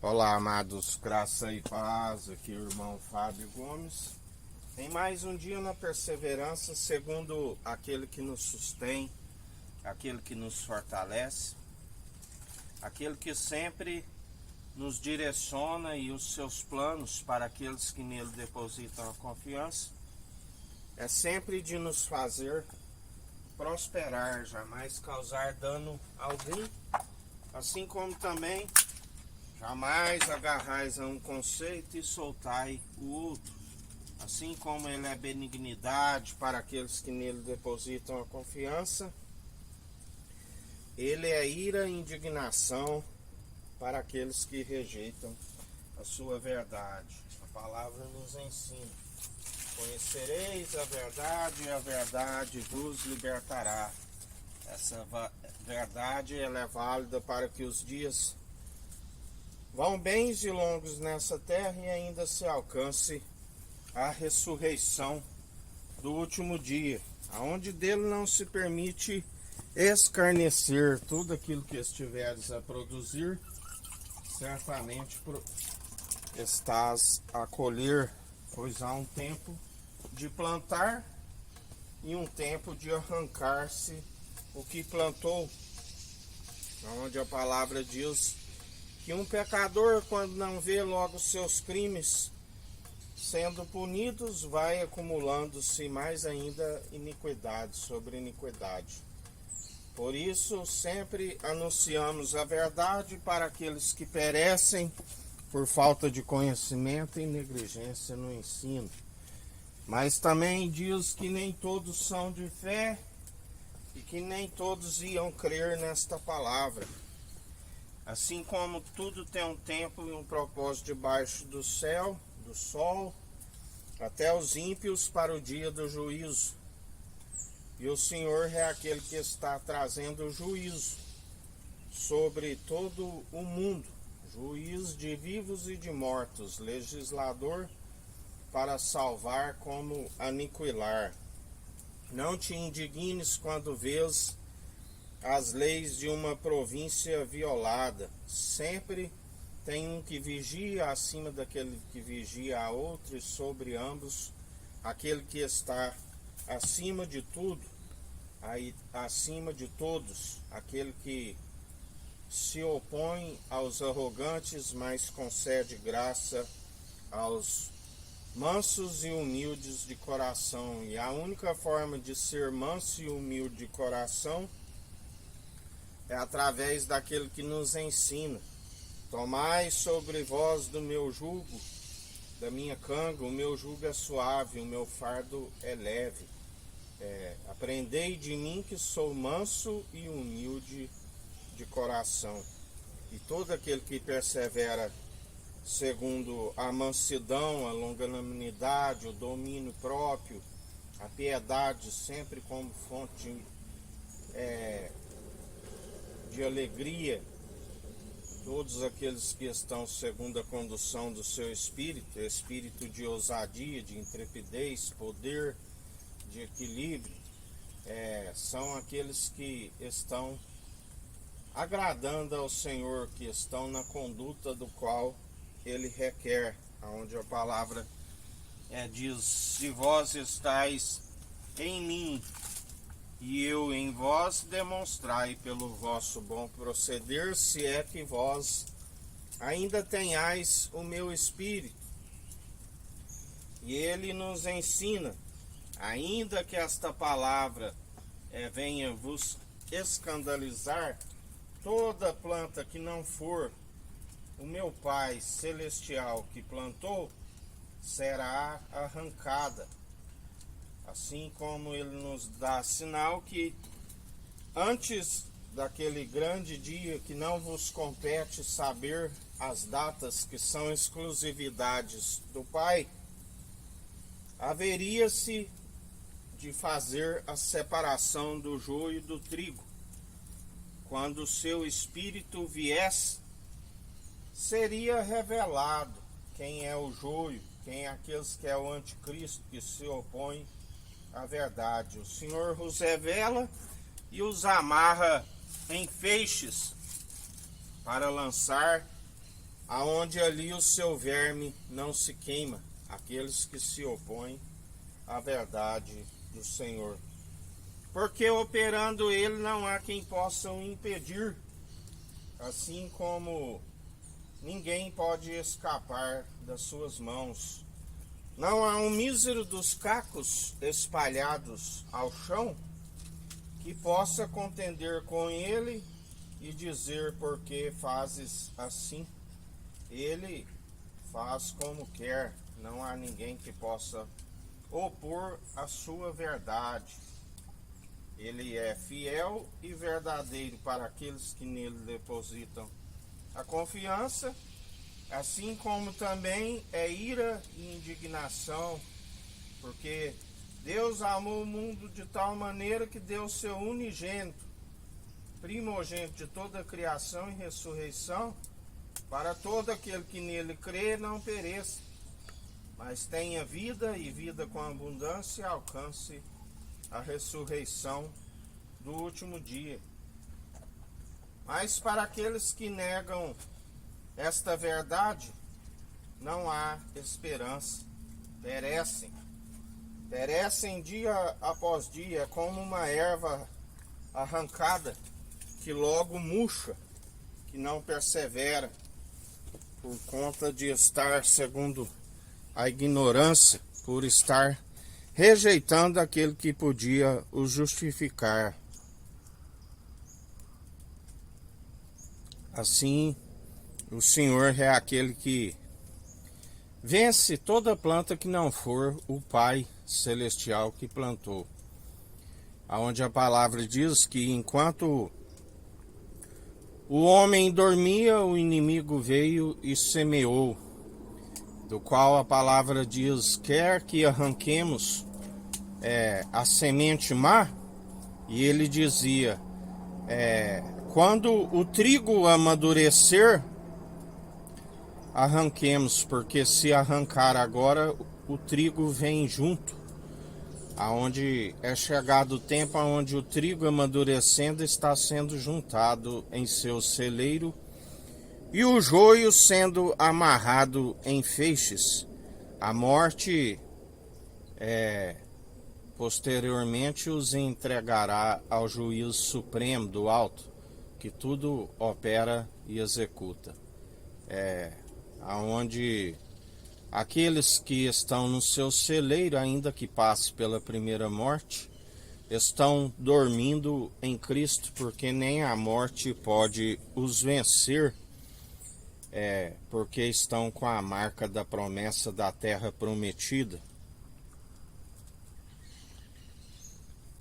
Olá, amados, graça e paz, aqui o irmão Fábio Gomes. Em mais um dia na perseverança, segundo aquele que nos sustém, aquele que nos fortalece, aquele que sempre nos direciona e os seus planos para aqueles que nele depositam a confiança, é sempre de nos fazer prosperar, jamais causar dano algum, assim como também jamais agarrais a um conceito e soltai o outro. Assim como ele é benignidade para aqueles que nele depositam a confiança, ele é ira e indignação para aqueles que rejeitam a sua verdade. A palavra nos ensina: conhecereis a verdade e a verdade vos libertará. Essa verdade ela é válida para que os dias vão bens e longos nessa terra e ainda se alcance a ressurreição do último dia, aonde dele não se permite escarnecer. Tudo aquilo que estiveres a produzir, certamente estás a colher, pois há um tempo de plantar e um tempo de arrancar-se o que plantou, onde a palavra diz que um pecador, quando não vê logo seus crimes sendo punidos, vai acumulando-se mais ainda iniquidade sobre iniquidade. Por isso, sempre anunciamos a verdade para aqueles que perecem por falta de conhecimento e negligência no ensino. Mas também diz que nem todos são de fé e que nem todos iam crer nesta palavra. Assim como tudo tem um tempo e um propósito debaixo do céu, do sol, até os ímpios para o dia do juízo. E o Senhor é aquele que está trazendo o juízo sobre todo o mundo, juiz de vivos e de mortos, legislador para salvar como aniquilar. Não te indignes quando vês as leis de uma província violada. Sempre tem um que vigia acima daquele que vigia a outro, e sobre ambos aquele que está acima de tudo, acima de todos, aquele que se opõe aos arrogantes, mas concede graça aos mansos e humildes de coração. E a única forma de ser manso e humilde de coração é através daquele que nos ensina: tomai sobre vós do meu jugo, da minha canga, o meu jugo é suave, o meu fardo é leve. Aprendei de mim que sou manso e humilde de coração. E todo aquele que persevera segundo a mansidão, a longanimidade, o domínio próprio, a piedade sempre como fonte de alegria, todos aqueles que estão segundo a condução do seu espírito, espírito de ousadia, de intrepidez, poder, de equilíbrio, são aqueles que estão agradando ao Senhor, que estão na conduta do qual Ele requer, onde a palavra diz: se vós estáis em mim e eu em vós, demonstrai pelo vosso bom proceder, se é que vós ainda tenhais o meu espírito. E ele nos ensina: ainda que esta palavra venha vos escandalizar, toda planta que não for o meu Pai Celestial que plantou, será arrancada. Assim como ele nos dá sinal que antes daquele grande dia, que não vos compete saber as datas que são exclusividades do Pai, haveria-se de fazer a separação do joio e do trigo. Quando o seu espírito viesse, seria revelado quem é o joio, quem é aqueles que é o anticristo, que se opõe à verdade. O Senhor os revela e os amarra em feixes para lançar aonde ali o seu verme não se queima, aqueles que se opõem à verdade do Senhor. Porque operando ele não há quem possa o impedir, assim como ninguém pode escapar das suas mãos. Não há um mísero dos cacos espalhados ao chão que possa contender com ele e dizer: por que fazes assim? Ele faz como quer, não há ninguém que possa opor a sua verdade. Ele é fiel e verdadeiro para aqueles que nele depositam a confiança, assim como também é ira e indignação, porque Deus amou o mundo de tal maneira que deu seu unigênito, primogênito de toda a criação e ressurreição, para todo aquele que nele crê não pereça, mas tenha vida e vida com abundância e alcance a ressurreição do último dia. Mas para aqueles que negam esta verdade, não há esperança. Perecem dia após dia, como uma erva arrancada, que logo murcha, que não persevera, por conta de estar, segundo a ignorância, por estar rejeitando aquele que podia o justificar. Assim, o Senhor é aquele que vence toda planta que não for o Pai Celestial que plantou. Aonde a palavra diz que enquanto o homem dormia, o inimigo veio e semeou, do qual a palavra diz: quer que arranquemos a semente má, e ele dizia, quando o trigo amadurecer, arranquemos, porque se arrancar agora, o trigo vem junto. Aonde é chegado o tempo onde o trigo amadurecendo está sendo juntado em seu celeiro, e o joio sendo amarrado em feixes. A morte posteriormente os entregará ao juízo supremo do alto, que tudo opera e executa. Aonde aqueles que estão no seu celeiro, ainda que passe pela primeira morte, estão dormindo em Cristo, porque nem a morte pode os vencer, porque estão com a marca da promessa da terra prometida.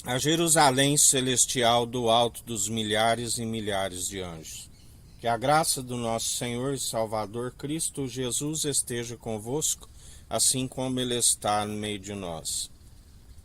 A Jerusalém celestial do alto dos milhares e milhares de anjos. Que a graça do nosso Senhor e Salvador Cristo Jesus esteja convosco, assim como Ele está no meio de nós.